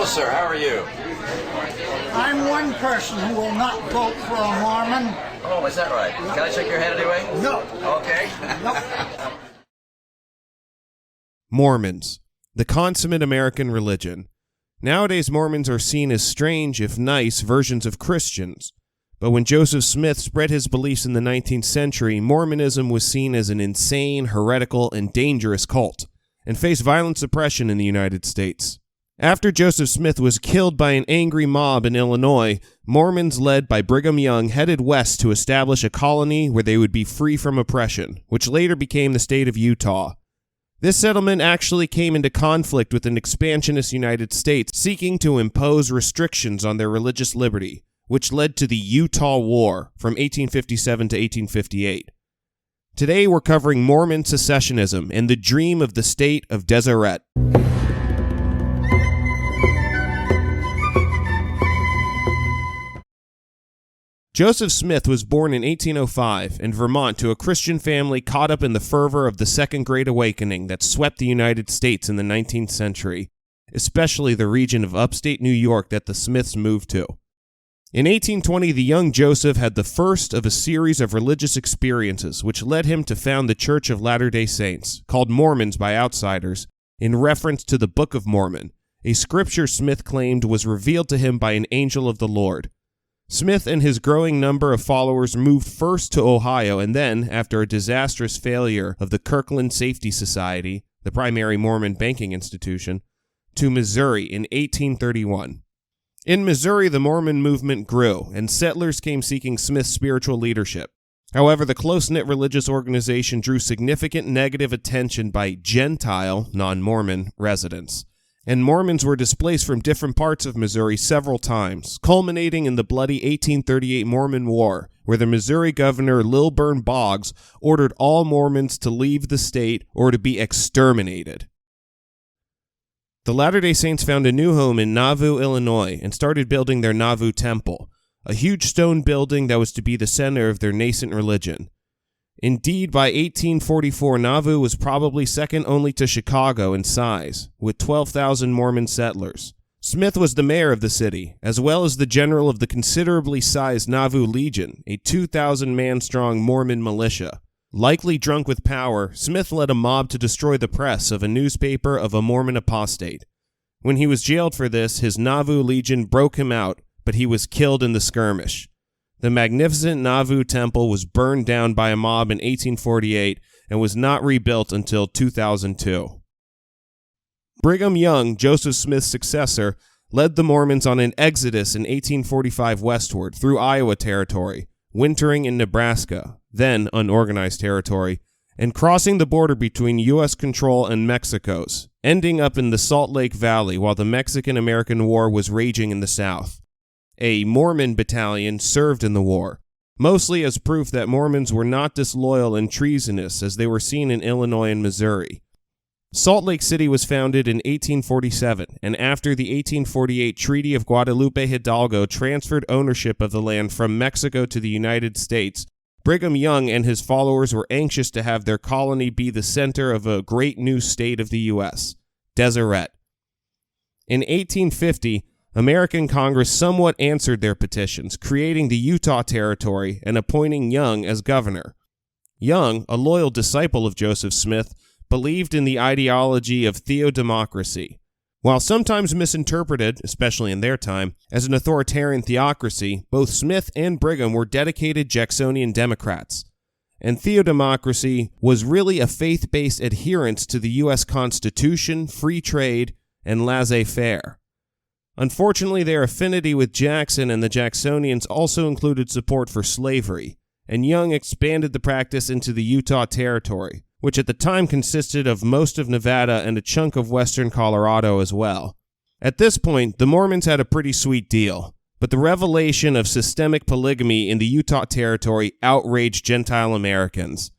sir. How are you? I'm one person who will not vote for a Mormon. Oh, is that right? Can I shake your hand anyway? No. Okay. Nope. Mormons, the consummate American religion. Nowadays, Mormons are seen as strange, if nice, versions of Christians. But when Joseph Smith spread his beliefs in the 19th century, Mormonism was seen as an insane, heretical, and dangerous cult, and faced violent suppression in the United States. After Joseph Smith was killed by an angry mob in Illinois, Mormons led by Brigham Young headed west to establish a colony where they would be free from oppression, which later became the state of Utah. This settlement actually came into conflict with an expansionist United States seeking to impose restrictions on their religious liberty, which led to the Utah War from 1857 to 1858. Today we're covering Mormon secessionism and the dream of the state of Deseret. Joseph Smith was born in 1805 in Vermont to a Christian family caught up in the fervor of the Second Great Awakening that swept the United States in the 19th century, especially the region of upstate New York that the Smiths moved to. In 1820, the young Joseph had the first of a series of religious experiences which led him to found the Church of Latter-day Saints, called Mormons by outsiders, in reference to the Book of Mormon, a scripture Smith claimed was revealed to him by an angel of the Lord. Smith and his growing number of followers moved first to Ohio and then, after a disastrous failure of the Kirkland Safety Society, the primary Mormon banking institution, to Missouri in 1831. In Missouri, the Mormon movement grew, and settlers came seeking Smith's spiritual leadership. However, the close-knit religious organization drew significant negative attention by Gentile, non-Mormon, residents, and Mormons were displaced from different parts of Missouri several times, culminating in the bloody 1838 Mormon War, where the Missouri governor Lilburn Boggs ordered all Mormons to leave the state or to be exterminated. The Latter-day Saints found a new home in Nauvoo, Illinois, and started building their Nauvoo Temple, a huge stone building that was to be the center of their nascent religion. Indeed, by 1844, Nauvoo was probably second only to Chicago in size, with 12,000 Mormon settlers. Smith was the mayor of the city, as well as the general of the considerably sized Nauvoo Legion, a 2,000-man-strong Mormon militia. Likely drunk with power, Smith led a mob to destroy the press of a newspaper of a Mormon apostate. When he was jailed for this, his Nauvoo Legion broke him out, but he was killed in the skirmish. The magnificent Nauvoo Temple was burned down by a mob in 1848 and was not rebuilt until 2002. Brigham Young, Joseph Smith's successor, led the Mormons on an exodus in 1845 westward through Iowa Territory, wintering in Nebraska, then unorganized territory, and crossing the border between U.S. control and Mexico's, ending up in the Salt Lake Valley while the Mexican-American War was raging in the South. A Mormon battalion served in the war, mostly as proof that Mormons were not disloyal and treasonous as they were seen in Illinois and Missouri. Salt Lake City was founded in 1847, and after the 1848 Treaty of Guadalupe Hidalgo transferred ownership of the land from Mexico to the United States, Brigham Young and his followers were anxious to have their colony be the center of a great new state of the U.S., Deseret. In 1850, American Congress somewhat answered their petitions, creating the Utah Territory and appointing Young as governor. Young, a loyal disciple of Joseph Smith, believed in the ideology of Theodemocracy. While sometimes misinterpreted, especially in their time, as an authoritarian theocracy, both Smith and Brigham were dedicated Jacksonian Democrats. And Theodemocracy was really a faith-based adherence to the U.S. Constitution, free trade, and laissez-faire. Unfortunately, their affinity with Jackson and the Jacksonians also included support for slavery, and Young expanded the practice into the Utah Territory, which at the time consisted of most of Nevada and a chunk of western Colorado as well. At this point, the Mormons had a pretty sweet deal, but the revelation of systemic polygamy in the Utah Territory outraged Gentile Americans,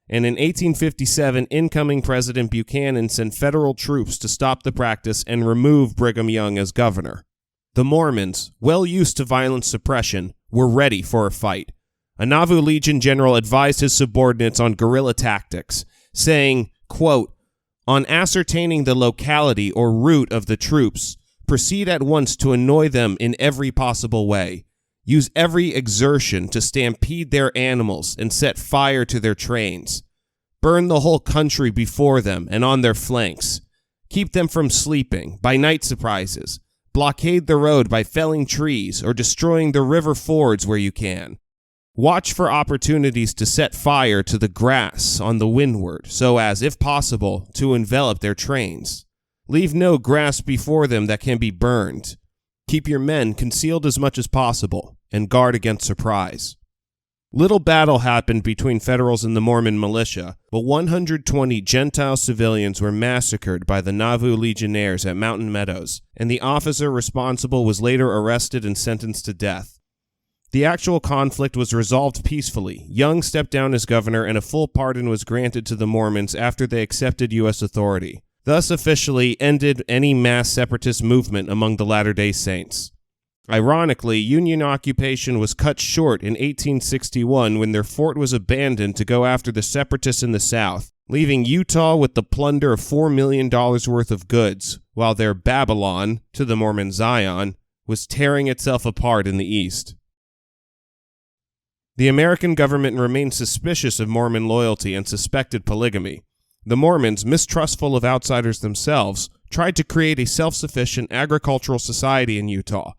and in 1857, incoming President Buchanan sent federal troops to stop the practice and remove Brigham Young as governor. The Mormons, well used to violent suppression, were ready for a fight. A Nauvoo Legion general advised his subordinates on guerrilla tactics, saying, quote, "On ascertaining the locality or route of the troops, Proceed at once to annoy them in every possible way. Use every exertion to stampede their animals and set fire to their trains. Burn the whole country before them and on their flanks. Keep them from sleeping by night surprises. Blockade the road by felling trees or destroying the river fords where you can. Watch for opportunities to set fire to the grass on the windward so as, if possible, to envelop their trains. Leave no grass before them that can be burned. Keep your men concealed as much as possible and guard against surprise. Little battle happened between Federals and the Mormon militia, but 120 Gentile civilians were massacred by the Nauvoo legionnaires at Mountain Meadows, and the officer responsible was later arrested and sentenced to death. The actual conflict was resolved peacefully. Young stepped down as governor, and a full pardon was granted to the Mormons after they accepted U.S. authority, thus officially ended any mass separatist movement among the Latter-day Saints. Ironically, Union occupation was cut short in 1861 when their fort was abandoned to go after the separatists in the South, leaving Utah with the plunder of $4 million worth of goods, while their Babylon, to the Mormon Zion, was tearing itself apart in the East. The American government remained suspicious of Mormon loyalty and suspected polygamy. The Mormons, mistrustful of outsiders themselves, tried to create a self-sufficient agricultural society in Utah,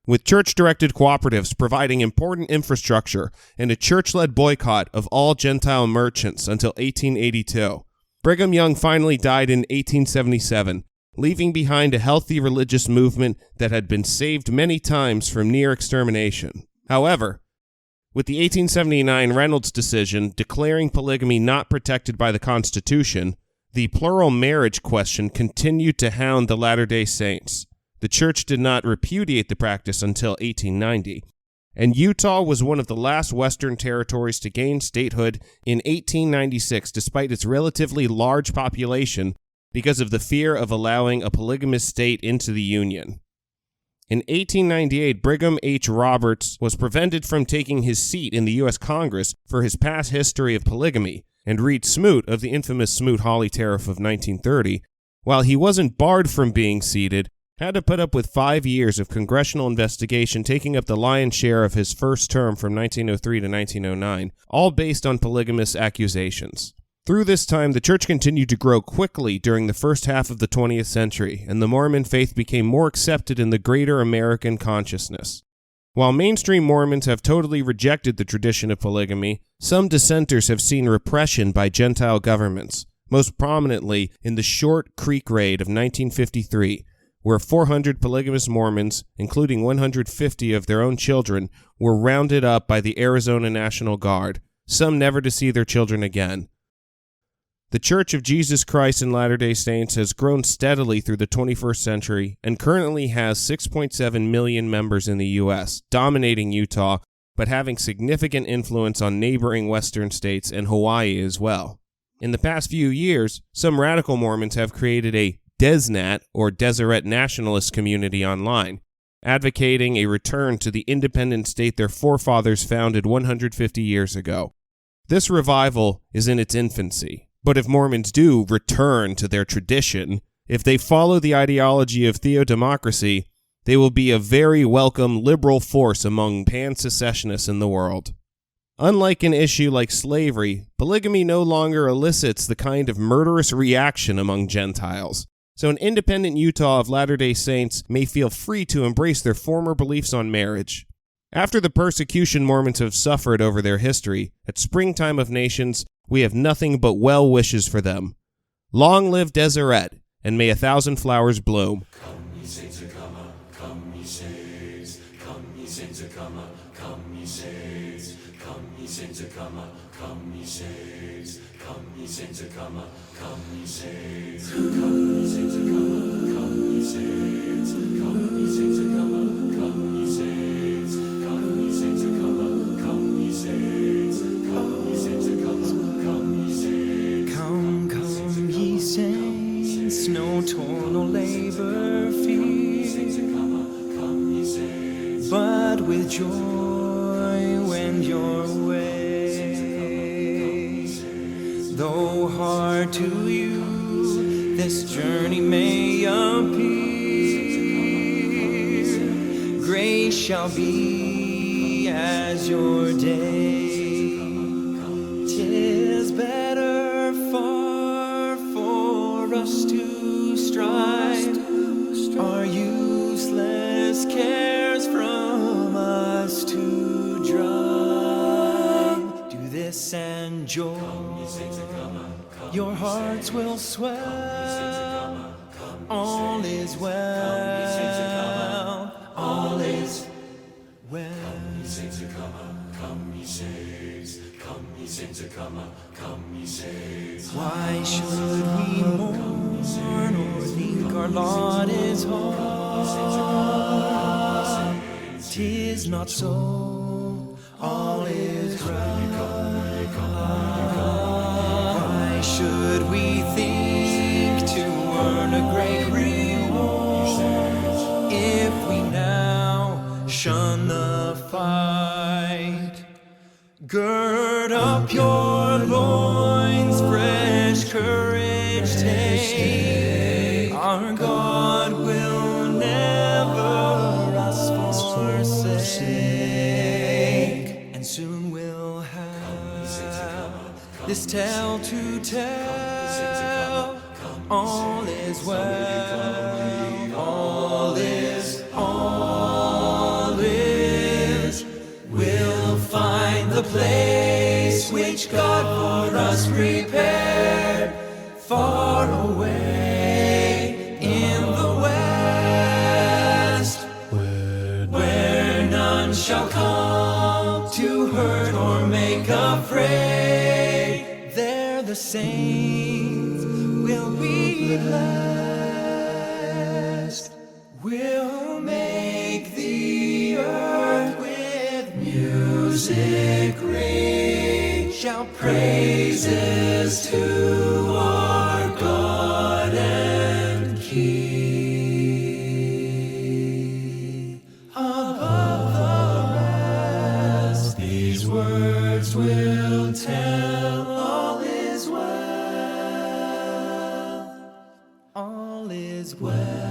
with church-directed cooperatives providing important infrastructure and a church-led boycott of all Gentile merchants until 1882. Brigham Young finally died in 1877, leaving behind a healthy religious movement that had been saved many times from near extermination. However, with the 1879 Reynolds decision declaring polygamy not protected by the Constitution, the plural marriage question continued to hound the Latter-day Saints. The church did not repudiate the practice until 1890, and Utah was one of the last Western territories to gain statehood in 1896 despite its relatively large population because of the fear of allowing a polygamous state into the Union. In 1898, Brigham H. Roberts was prevented from taking his seat in the U.S. Congress for his past history of polygamy, and Reed Smoot of the infamous Smoot-Hawley Tariff of 1930, while he wasn't barred from being seated, had to put up with 5 years of congressional investigation taking up the lion's share of his first term from 1903 to 1909, all based on polygamous accusations. Through this time, the church continued to grow quickly during the first half of the 20th century, and the Mormon faith became more accepted in the greater American consciousness. While mainstream Mormons have totally rejected the tradition of polygamy, some dissenters have seen repression by Gentile governments, most prominently in the Short Creek Raid of 1953, where 400 polygamous Mormons, including 150 of their own children, were rounded up by the Arizona National Guard, some never to see their children again. The Church of Jesus Christ in Latter-day Saints has grown steadily through the 21st century and currently has 6.7 million members in the U.S., dominating Utah, but having significant influence on neighboring western states and Hawaii as well. In the past few years, some radical Mormons have created a DesNat, or Deseret Nationalist community online, advocating a return to the independent state their forefathers founded 150 years ago. This revival is in its infancy, but if Mormons do return to their tradition, if they follow the ideology of Theodemocracy, they will be a very welcome liberal force among pan-secessionists in the world. Unlike an issue like slavery, polygamy no longer elicits the kind of murderous reaction among Gentiles. So an independent Utah of Latter-day Saints may feel free to embrace their former beliefs on marriage. After the persecution Mormons have suffered over their history, at Springtime of Nations, we have nothing but well wishes for them. Long live Deseret, and may 1,000 flowers bloom. Come ye saints, come ye saints, come ye saints, come ye saints, come ye saints, come ye saints, come ye saints, come ye saints, come ye saints, come ye saints, come ye saints, come ye saints, come ye saints, come ye saints, come ye saints, come ye saints. Come, ye saints, no toil, no labor fear, but with joy wend your way. Though hard to you this journey may appear, day shall be as your day. 'Tis better far for us to strive our useless cares from us to drive. Do this and joy, your hearts will swell. All is well, all is well. Why should we mourn or think our lot is hard? 'Tis not so, all is right. Why should we think to earn a great reward if we now shun the fight? Gird up your loins, fresh courage take. Our God will never us forsake, and soon we'll have this tale to tell. All is well, all is, we'll find the place which God for us prepared, far away in the west, where none shall come to hurt or make afraid. There the saints will be blessed. We'll make the earth with music ring, shout praises to our God and King. Above the rest, these words will tell. All is well, all is well.